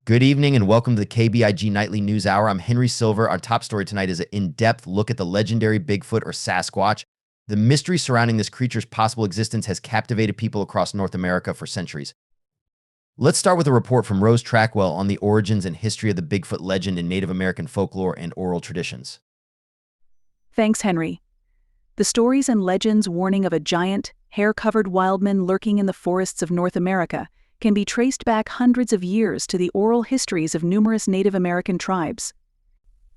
Good evening and welcome to the KBIG Nightly News Hour. I'm Henry Silver. Our top story tonight is an in-depth look at the legendary Bigfoot or Sasquatch. The mystery surrounding this creature's possible existence has captivated people across North America for centuries. Let's start with a report from Rose Trackwell on the origins and history of the Bigfoot legend in Native American folklore and oral traditions. Thanks, Henry. The stories and legends warning of a giant, hair-covered wildman lurking in the forests of North America can be traced back hundreds of years to the oral histories of numerous Native American tribes.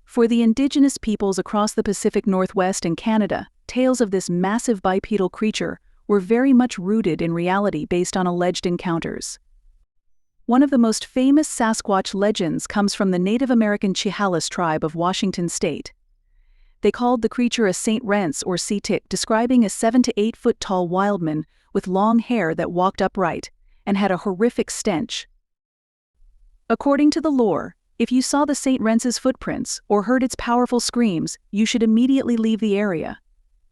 For the indigenous peoples across the Pacific Northwest and Canada, tales of this massive bipedal creature were very much rooted in reality based on alleged encounters. One of the most famous Sasquatch legends comes from the Native American Chehalis tribe of Washington state. They called the creature a St. Rents or Sea-Tick, describing a 7 to 8 foot tall wildman with long hair that walked upright and had a horrific stench. According to the lore, if you saw the St. Rents's footprints or heard its powerful screams, you should immediately leave the area.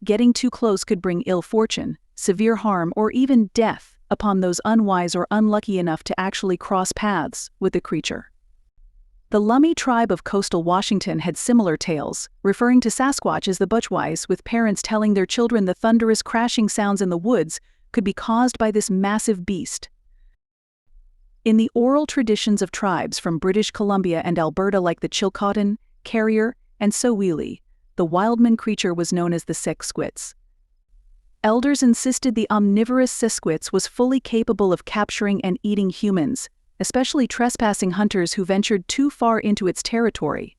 Getting too close could bring ill fortune, severe harm, or even death upon those unwise or unlucky enough to actually cross paths with the creature. The Lummi tribe of coastal Washington had similar tales, referring to Sasquatch as the Butchwise, with parents telling their children the thunderous crashing sounds in the woods could be caused by this massive beast. In the oral traditions of tribes from British Columbia and Alberta like the Chilcotin, Carrier, and Sowili, the wildman creature was known as the Sesquitz. Elders insisted the omnivorous Sesquitz was fully capable of capturing and eating humans, especially trespassing hunters who ventured too far into its territory.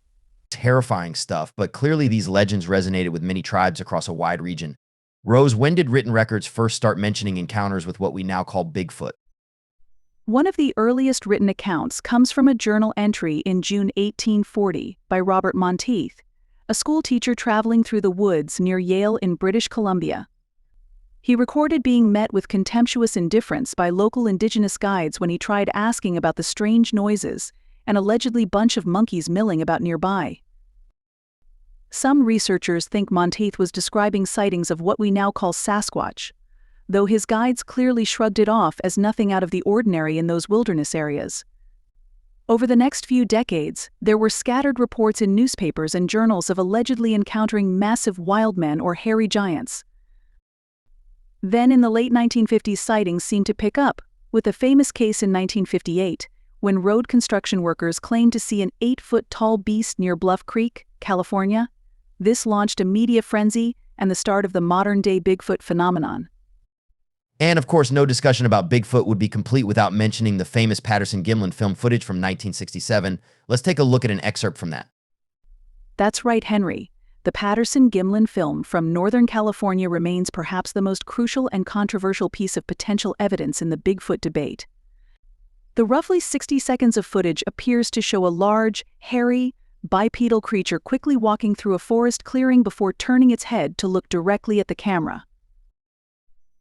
Terrifying stuff, but clearly these legends resonated with many tribes across a wide region. Rose, when did written records first start mentioning encounters with what we now call Bigfoot? One of the earliest written accounts comes from a journal entry in June 1840 by Robert Monteith, a school teacher traveling through the woods near Yale in British Columbia. He recorded being met with contemptuous indifference by local indigenous guides when he tried asking about the strange noises and allegedly bunch of monkeys milling about nearby. Some researchers think Monteith was describing sightings of what we now call Sasquatch, though his guides clearly shrugged it off as nothing out of the ordinary in those wilderness areas. Over the next few decades, there were scattered reports in newspapers and journals of allegedly encountering massive wildmen or hairy giants. Then in the late 1950s, sightings seemed to pick up, with a famous case in 1958, when road construction workers claimed to see an 8-foot-tall beast near Bluff Creek, California. This launched a media frenzy and the start of the modern-day Bigfoot phenomenon. And of course, no discussion about Bigfoot would be complete without mentioning the famous Patterson-Gimlin film footage from 1967. Let's take a look at an excerpt from that. That's right, Henry. The Patterson-Gimlin film from Northern California remains perhaps the most crucial and controversial piece of potential evidence in the Bigfoot debate. The roughly 60 seconds of footage appears to show a large, hairy, bipedal creature quickly walking through a forest clearing before turning its head to look directly at the camera.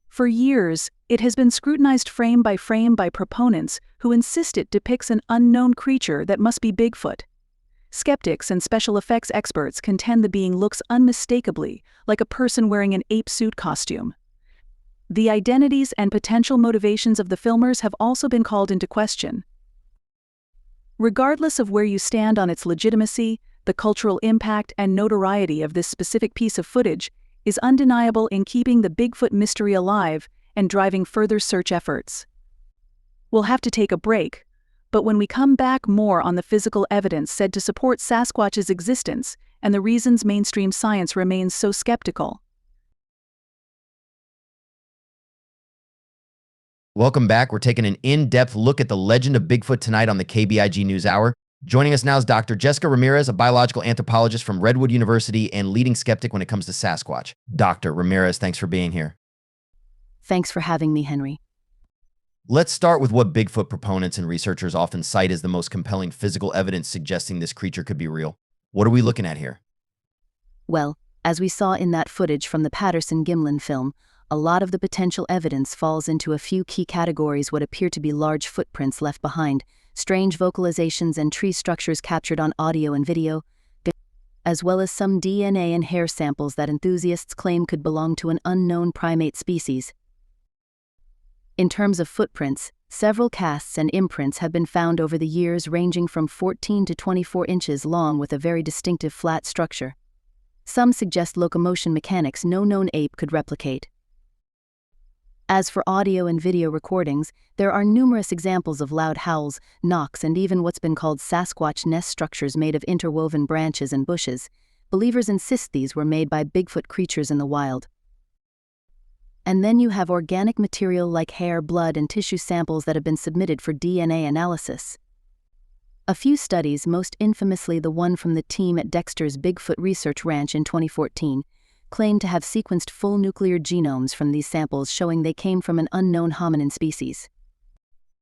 For years, it has been scrutinized frame by proponents who insist it depicts an unknown creature that must be Bigfoot. Skeptics and special effects experts contend the being looks unmistakably like a person wearing an ape suit costume. The identities and potential motivations of the filmers have also been called into question. Regardless of where you stand on its legitimacy, the cultural impact and notoriety of this specific piece of footage is undeniable in keeping the Bigfoot mystery alive and driving further search efforts. We'll have to take a break, but when we come back, more on the physical evidence said to support Sasquatch's existence and the reasons mainstream science remains so skeptical. Welcome back. We're taking an in-depth look at the legend of Bigfoot tonight on the KBIG News Hour. Joining us now is Dr. Jessica Ramirez, a biological anthropologist from Redwood University and leading skeptic when it comes to Sasquatch. Dr. Ramirez, thanks for being here. Thanks for having me, Henry. Let's start with what Bigfoot proponents and researchers often cite as the most compelling physical evidence suggesting this creature could be real. What are we looking at here? Well, as we saw in that footage from the Patterson-Gimlin film, a lot of the potential evidence falls into a few key categories: what appear to be large footprints left behind, strange vocalizations and tree structures captured on audio and video, as well as some DNA and hair samples that enthusiasts claim could belong to an unknown primate species. In terms of footprints, Several casts and imprints have been found over the years, ranging from 14 to 24 inches long with a very distinctive flat structure. Some suggest locomotion mechanics no known ape could replicate. As for audio and video recordings, there are numerous examples of loud howls, knocks, and even what's been called Sasquatch nest structures made of interwoven branches and bushes. Believers insist these were made by Bigfoot creatures in the wild. And then you have organic material like hair, blood, and tissue samples that have been submitted for DNA analysis. A few studies, most infamously the one from the team at Dexter's Bigfoot Research Ranch in 2014, claim to have sequenced full nuclear genomes from these samples, showing they came from an unknown hominin species.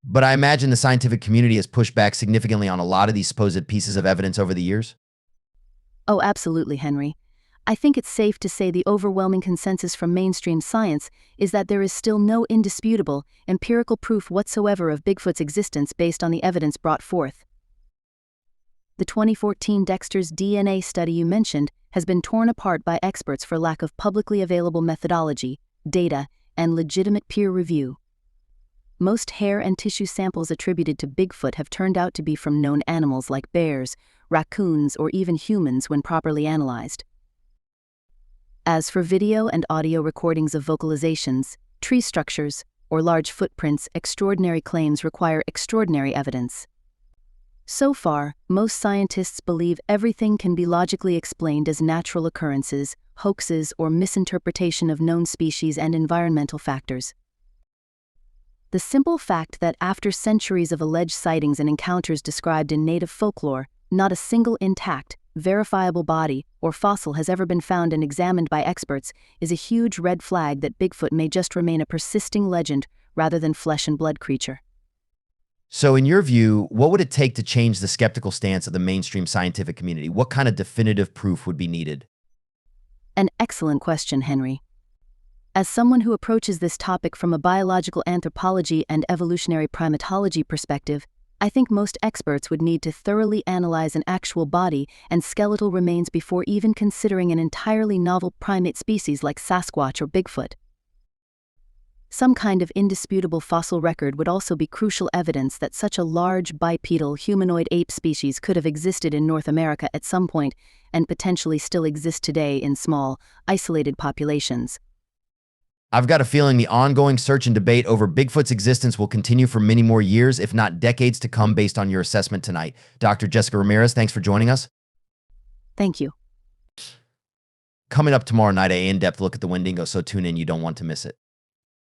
But I imagine the scientific community has pushed back significantly on a lot of these supposed pieces of evidence over the years. Oh, absolutely, Henry. I think it's safe to say the overwhelming consensus from mainstream science is that there is still no indisputable, empirical proof whatsoever of Bigfoot's existence based on the evidence brought forth. The 2014 Dexter's DNA study you mentioned has been torn apart by experts for lack of publicly available methodology, data, and legitimate peer review. Most hair and tissue samples attributed to Bigfoot have turned out to be from known animals like bears, raccoons, or even humans when properly analyzed. As for video and audio recordings of vocalizations, tree structures, or large footprints, extraordinary claims require extraordinary evidence. So far, most scientists believe everything can be logically explained as natural occurrences, hoaxes, or misinterpretation of known species and environmental factors. The simple fact that after centuries of alleged sightings and encounters described in native folklore, not a single intact, verifiable body or fossil has ever been found and examined by experts is a huge red flag that Bigfoot may just remain a persisting legend rather than flesh and blood creature. So in your view, what would it take to change the skeptical stance of the mainstream scientific community? What kind of definitive proof would be needed? An excellent question, Henry. As someone who approaches this topic from a biological anthropology and evolutionary primatology perspective, I think most experts would need to thoroughly analyze an actual body and skeletal remains before even considering an entirely novel primate species like Sasquatch or Bigfoot. Some kind of indisputable fossil record would also be crucial evidence that such a large bipedal humanoid ape species could have existed in North America at some point and potentially still exist today in small, isolated populations. I've got a feeling the ongoing search and debate over Bigfoot's existence will continue for many more years, if not decades to come, based on your assessment tonight. Dr. Jessica Ramirez, thanks for joining us. Thank you. Coming up tomorrow night, an in-depth look at the Wendigo, so tune in, you don't want to miss it.